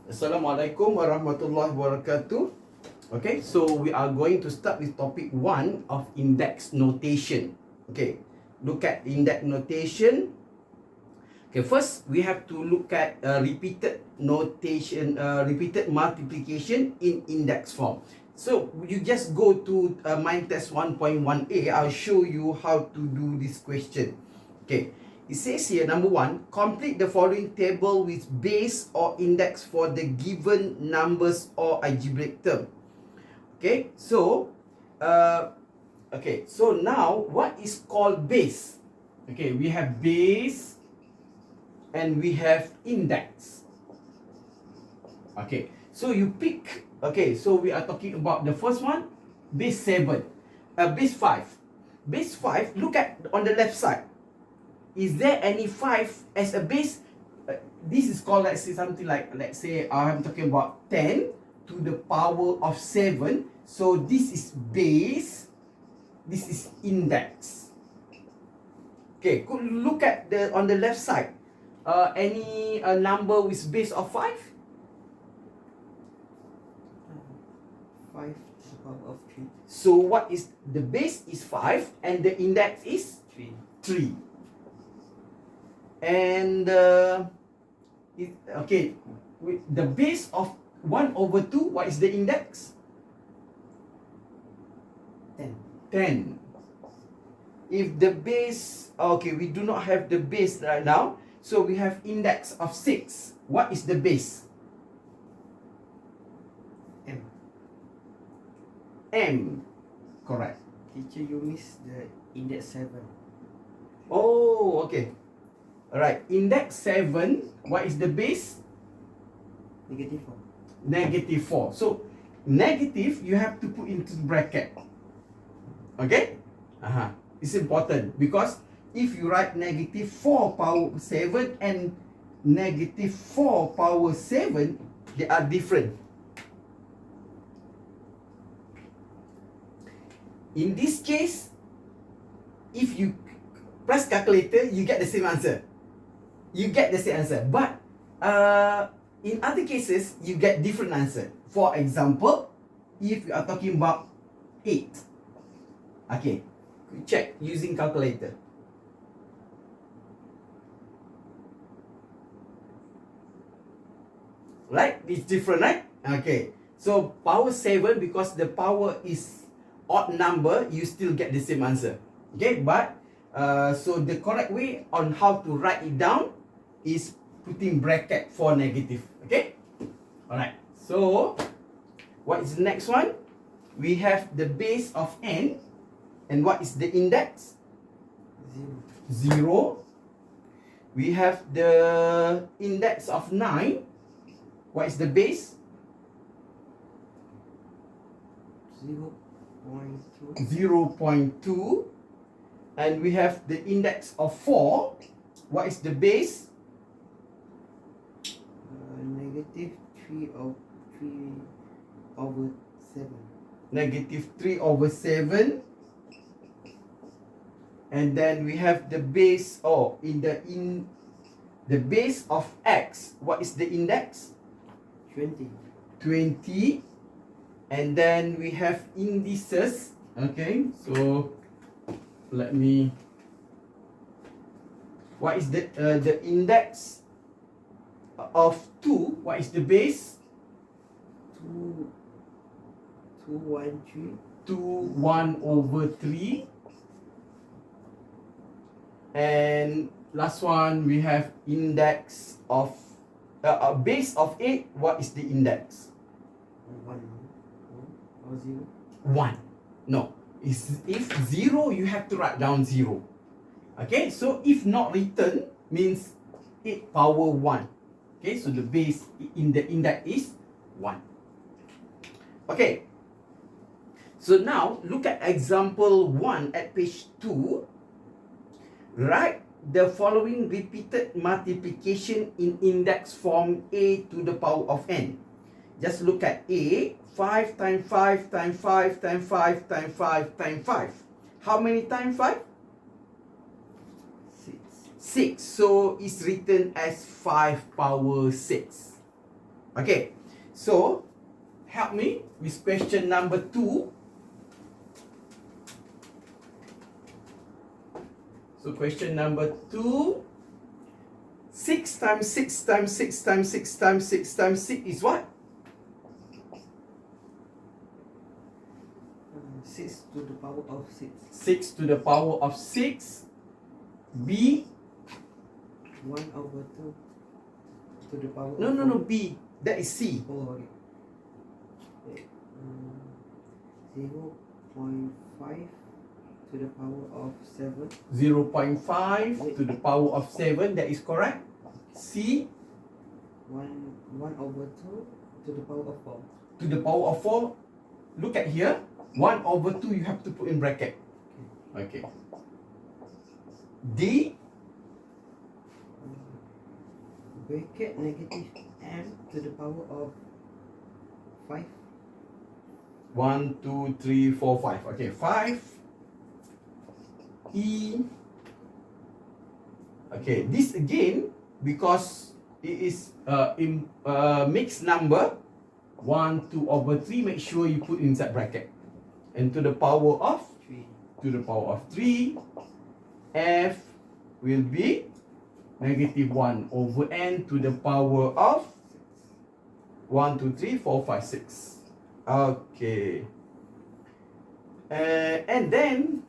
Assalamualaikum warahmatullahi wabarakatuh. Okay, so we are going to start with topic 1 of index notation. Okay, look at index notation. Okay, first we have to look at repeated notation, repeated multiplication in index form. So you just go to mind test 1.1a. I'll show you how to do this question. Okay, it says here, number 1, complete the following table with base or index for the given numbers or algebraic term. Okay, so now what is called base? Okay, we have base and we have index. Okay, so you pick. Okay, so we are talking about the first one, base 7, base 5. Base 5, look at on the left side. Is there any 5 as a base? This is called, let's say, something like, let's say, I'm talking about 10 to the power of 7. So this is base, this is index. Okay, could look at the on the left side. Any number with base of 5? 5 to the power of 3. So what is the base is 5 and the index is 3. 3. And okay, with the base of 1 over 2, what is the index? 10. 10. If the base, okay, we do not have the base right now, so we have index of 6. What is the base? M. M. Correct. Teacher, you missed the index 7. Oh, okay. Alright, index 7, what is the base? Negative 4. Negative 4. So, negative, you have to put into bracket. Okay? It's important because if you write negative 4 power 7 and negative 4 power 7, they are different. In this case, if you press calculator, you get the same answer. You get the same answer. But in other cases, you get different answer. For example, if you are talking about 8. Okay, check using calculator. Right? It's different, right? Okay. So power 7, because the power is odd number, you still get the same answer. Okay, but so the correct way on how to write it down is putting bracket for negative. Okay? Alright. So what is the next one? We have the base of n. And what is the index? 0. We have the index of 9. What is the base? 0.2. 0.2. And we have the index of 4. What is the base? Negative 3 over 7. Negative 3 over 7. And then we have the base, in the base of x. What is the index? 20. 20. And then we have indices. Okay, so let me. What is the index of 2? What is the base? 2, 1, 3. 2, 1 over 3. And last one, we have index of base of 8. What is the index? 1 or 0. 1. No. If 0, you have to write down 0. Okay, so if not written, means 8 power 1. Okay, so the base in the index is 1. Okay. So now, look at example 1 at page 2. Write the following repeated multiplication in index form a to the power of n. Just look at a, 5 times 5 times 5 times 5 times 5 times 5. How many times 5? 6. 6. So it's written as 5 power 6. Okay, so help me with question number 2. So question number 2, 6 times 6 times 6 times 6 times 6 times 6 is what? 6 to the power of 6. 6 to the power of 6. B. 1 over 2 to the power No, of no, no, B. That is C. Oh, okay. Okay. 0.5 to the power of 7. 0.5 to the power of 7. That is correct. C. 1 over 2 to the power of 4. To the power of 4. Look at here. 1 over 2 you have to put in bracket. Okay. D. Bracket negative m to the power of 5. 1, 2, 3, 4, 5. Okay, 5. E. Okay, this again, because it is in mixed number, 1, 2 over 3, make sure you put inside bracket. And to the power of 3. to the power of 3, F will be negative 1 over n to the power of 1, 2, 3, 4, 5, 6. Okay. And then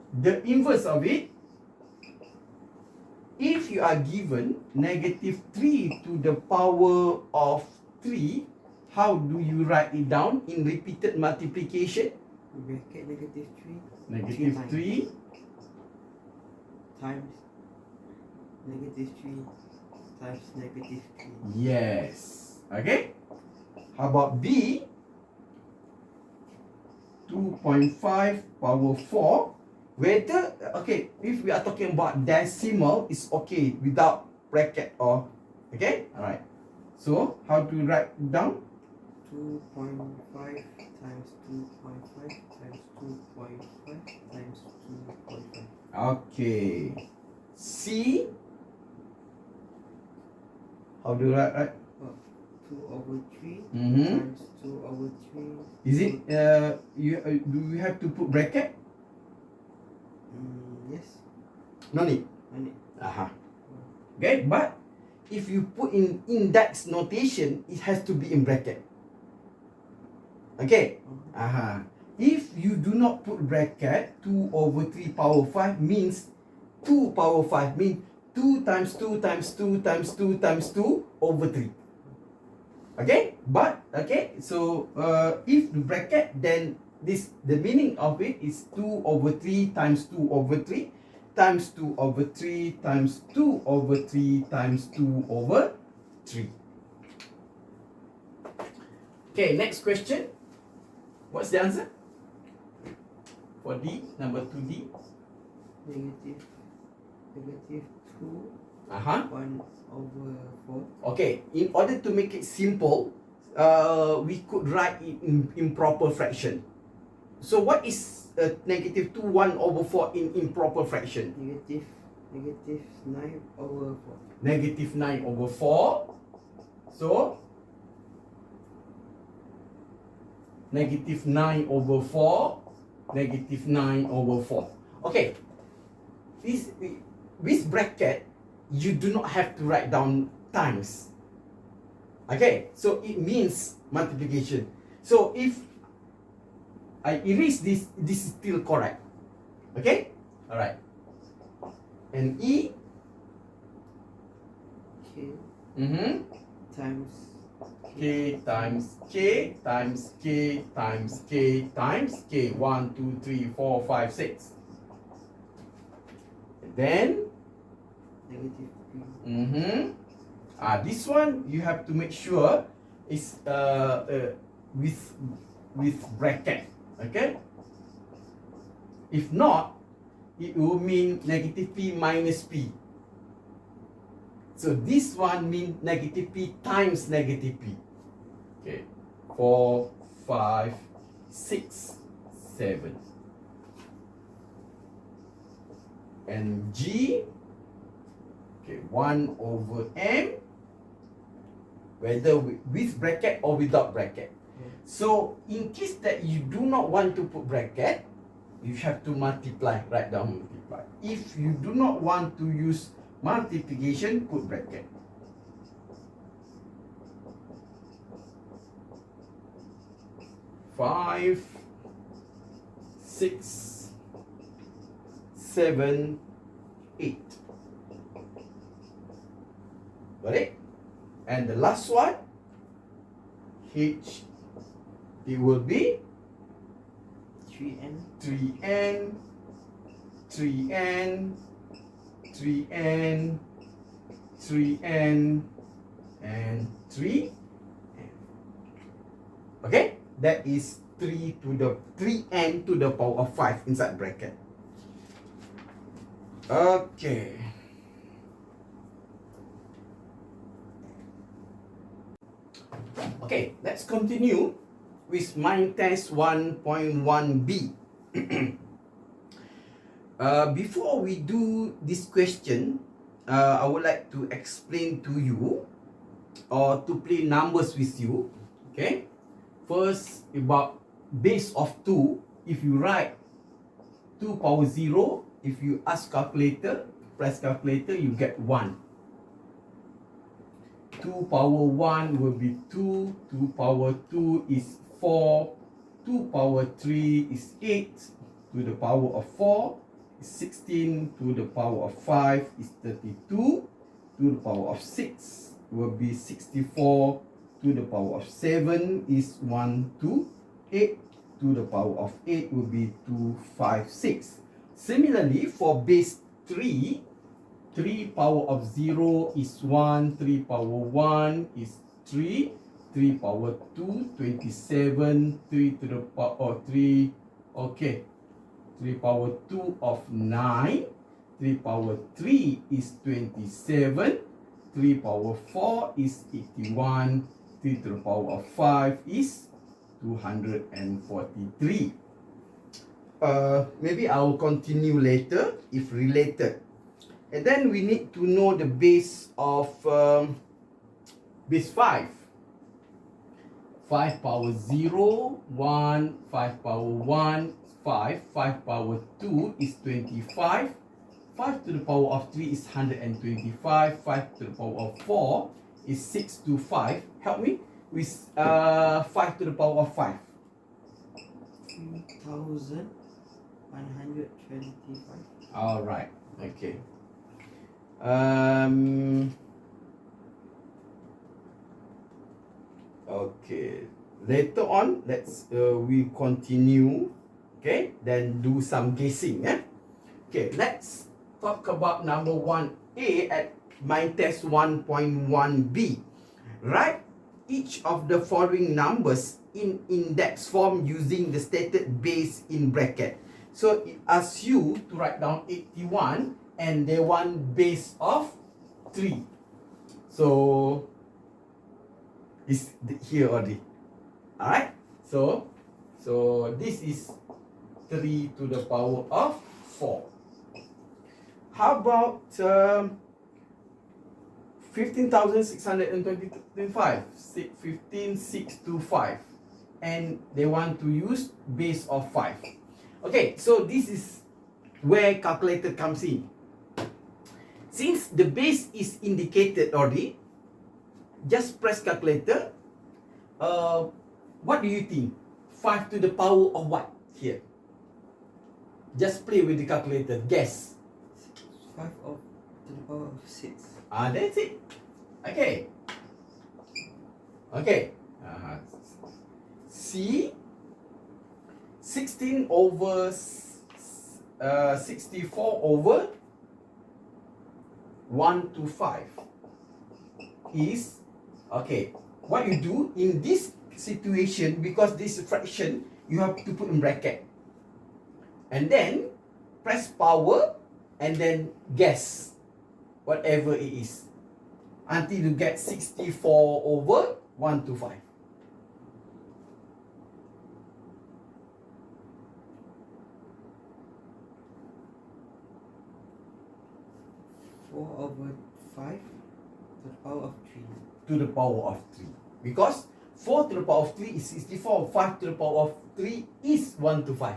the inverse of it, if you are given negative 3 to the power of 3, how do you write it down in repeated multiplication? Bracket negative 3. Negative 3 times negative 3 times negative 3. Yes. Okay. How about B? 2.5 power 4. Whether, okay, if we are talking about decimal, it's okay without bracket or, okay? Alright. So, how to write down? 2.5 times 2.5 times 2.5 times 2.5. Okay. C. How do you write? 2 over 3 Mm-hmm. times 2 over 3. Is it, do you have to put bracket? Yes. No need. I need. Aha. Okay, but if you put in index notation, it has to be in bracket. Okay. Aha. If you do not put bracket, 2 over 3 power 5 means 2 power 5 means 2 times 2 times 2 times 2 times 2 over 3. Okay, but okay, so if the bracket, then this, the meaning of it is 2 over 3 times 2 over 3 times 2 over 3 times 2 over 3 times 2 over 3. Okay, next question. What's the answer? For D, number 2D. Negative 2 Uh-huh. 1 over 4. Okay, in order to make it simple, we could write it in improper fraction. So what is negative 2 1 over 4 in improper fraction? Negative 9 over 4. Negative 9 over 4. So negative 9 over 4. Negative 9 over 4. Okay, this with bracket, you do not have to write down times. Okay, so it means multiplication. So if I erase this, this is still correct. Okay, all right. And E. K Times times K times K times K times K times K. 1, 2, 3, 4, 5, 6. And then negative 3. this one you have to make sure is with bracket. Okay. If not, it will mean negative P minus P. So this one means negative P times negative P. Okay. 4, 5, 6, 7. And G. Okay, 1 over M whether with bracket or without bracket. So in case that you do not want to put bracket, you have to multiply, write down multiply. If you do not want to use multiplication, put bracket. Five, 6, 7, 8. Got it? And the last one, H, it will be 3n, 3n, 3n, 3n, 3n, and 3n. Okay? That is 3n to the power of 5 inside bracket. Okay. Okay, let's continue with mind test 1.1b. Before we do this question, I would like to explain to you or to play numbers with you. Okay, first about base of 2. If you write 2 power 0, if you ask calculator, press calculator, you get 1. 2 power 1 will be 2, 2 power 2 is 4, 2 power 3 is 8, to the power of 4 is 16, to the power of 5 is 32, to the power of 6 will be 64, to the power of 7 is 128, to the power of 8 will be 256. Similarly, for base 3, 3 power of 0 is 1, 3 power 1 is 3, 3 power 2, 27, 3 to the power of 3, okay, 3 power 2 of 9, 3 power 3 is 27, 3 power 4 is 81, 3 to the power of 5 is 243. Maybe I will continue later if related. And then we need to know the base of base 5. 5 power 0, 1, 5 power 1, 5, 5 power 2 is 25, 5 to the power of 3 is 125, 5 to the power of 4 is 625. Help me with 5 to the power of 5. 3,125. Alright, okay. Okay, later on let's we continue, okay, then do some guessing. Okay, let's talk about number 1A at mind test 1.1b. Write each of the following numbers in index form using the stated base in bracket. So it asks you to write down 81 and they want base of 3. So it's here already. Alright? So this is 3 to the power of 4. How about 15,625? 15,625. And they want to use base of 5. Okay, so this is where calculator comes in. Since the base is indicated already, just press calculator. What do you think? 5 to the power of what here? Just play with the calculator. Guess. 5 to the power of 6. That's it. Okay. Okay. C. 16 over 64 over 1 to 5 is, okay, what you do in this situation, because this fraction you have to put in bracket and then press power and then guess whatever it is until you get 64 over 1 to 5. 4 over 5. To the power of 3. To the power of 3. Because 4 to the power of 3 is 64. 5 to the power of 3 is 1 to 5.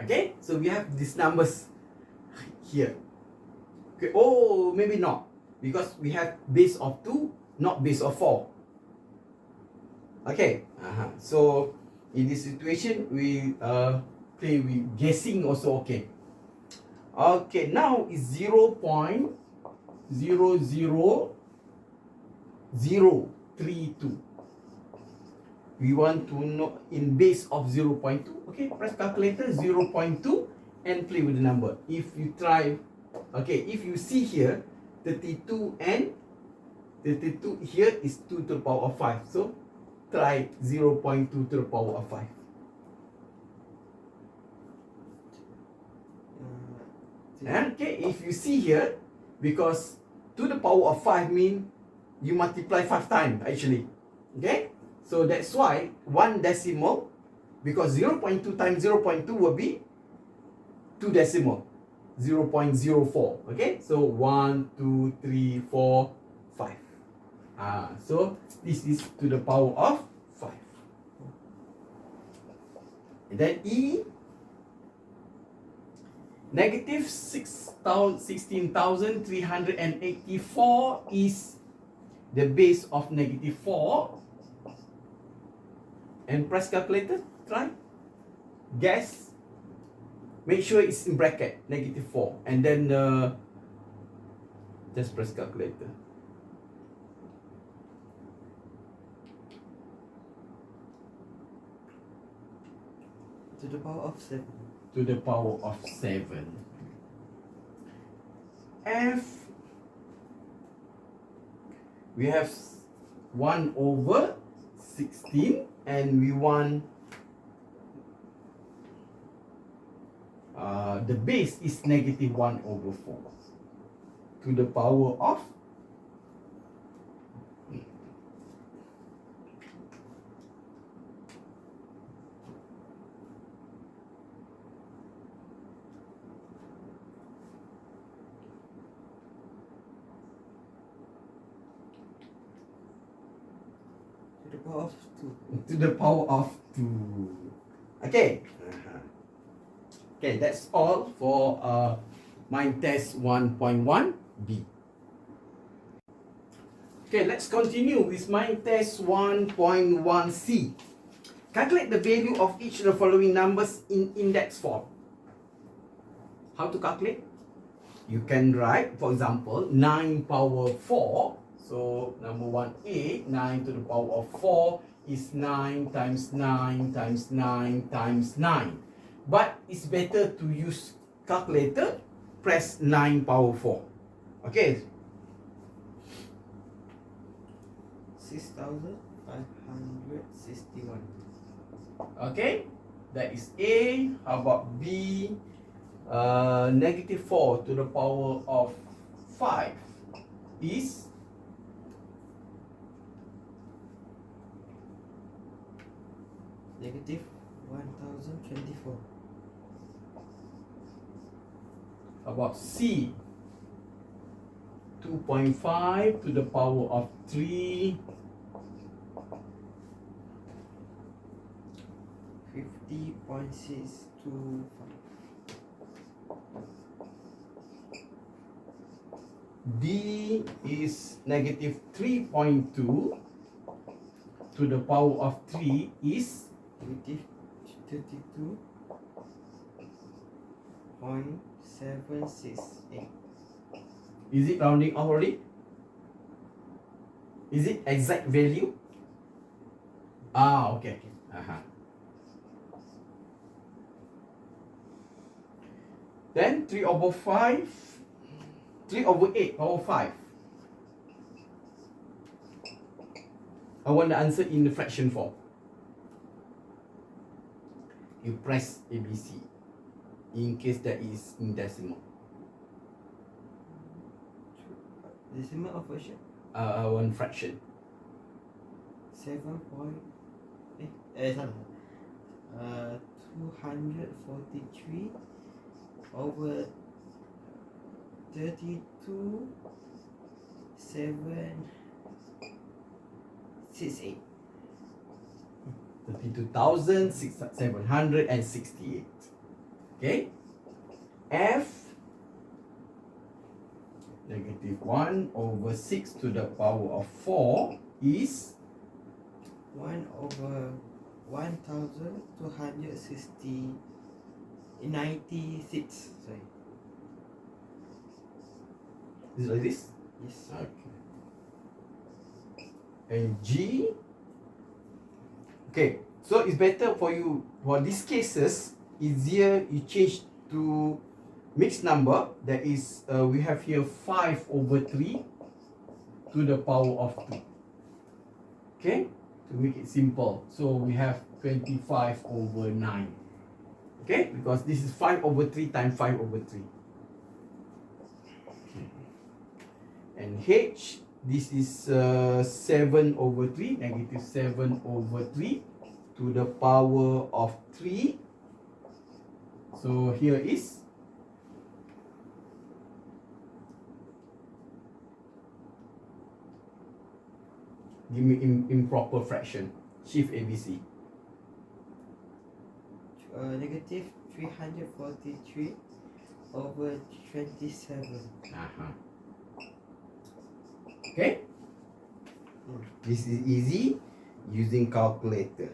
Okay? So we have these numbers here. Okay. Oh, maybe not. Because we have base of 2, not base of 4. Okay. So in this situation, we play with guessing also okay. Okay, now is 0.00032. We want to know in base of 0.2. Okay, press calculator 0.2 and play with the number. If you try, okay, if you see here 32 and 32 here is 2 to the power of 5. So try 0.2 to the power of 5. Okay, if you see here, because to the power of 5 mean you multiply 5 times actually. Okay, so that's why one decimal, because 0.2 times 0.2 will be 2 decimal, 0.04. Okay, so 1, 2, 3, 4, 5. So this is to the power of 5. And then E, negative 16,384 is the base of negative 4. And press calculator, try. Guess. Make sure it's in bracket, negative 4. And then just press calculator. To the power of 7. To the power of 7. F, we have 1 over 16 and we want the base is negative 1 over 4 to the power of Power of 2. to the power of 2. Okay. Okay, that's all for mind test 1.1b. Okay, let's continue with mind test 1.1c. Calculate the value of each of the following numbers in index form. How to calculate? You can write, for example, 9 power 4. So, number 1A, 9 to the power of 4 is 9 times 9 times 9 times 9. But it's better to use calculator, press 9 power 4. Okay. 6,561. Okay. That is A. How about B? Negative 4 to the power of 5 is negative 1,024. about C. 2.5 to the power of 3 50.625. D is negative 3.2 to the power of 3 is negative 32.768. Is it rounding off already? Is it exact value? Okay. Then 3 over 5, 3 over 8 power 5. I want the answer in the fraction form. You press ABC in case that is in decimal. Decimal or fraction? One fraction. 7 point. Salah. 243 over 32 768. 32,768. Okay. F negative 1 over 6 to the power of 4 is 1 over 1,296. Sorry. Is it like this? Yes. Okay. And G. Okay, so it's better for you for these cases. Easier you change to mixed number. That is, we have here 5 over 3 to the power of 2. Okay, to make it simple. So we have 25 over 9. Okay, because this is 5 over 3 times 5 over 3. And H, this is 7 over 3, negative 7 over 3 to the power of 3. So here is give me improper fraction. Shift ABC. Negative 343 over 27. Okay. This is easy using calculator.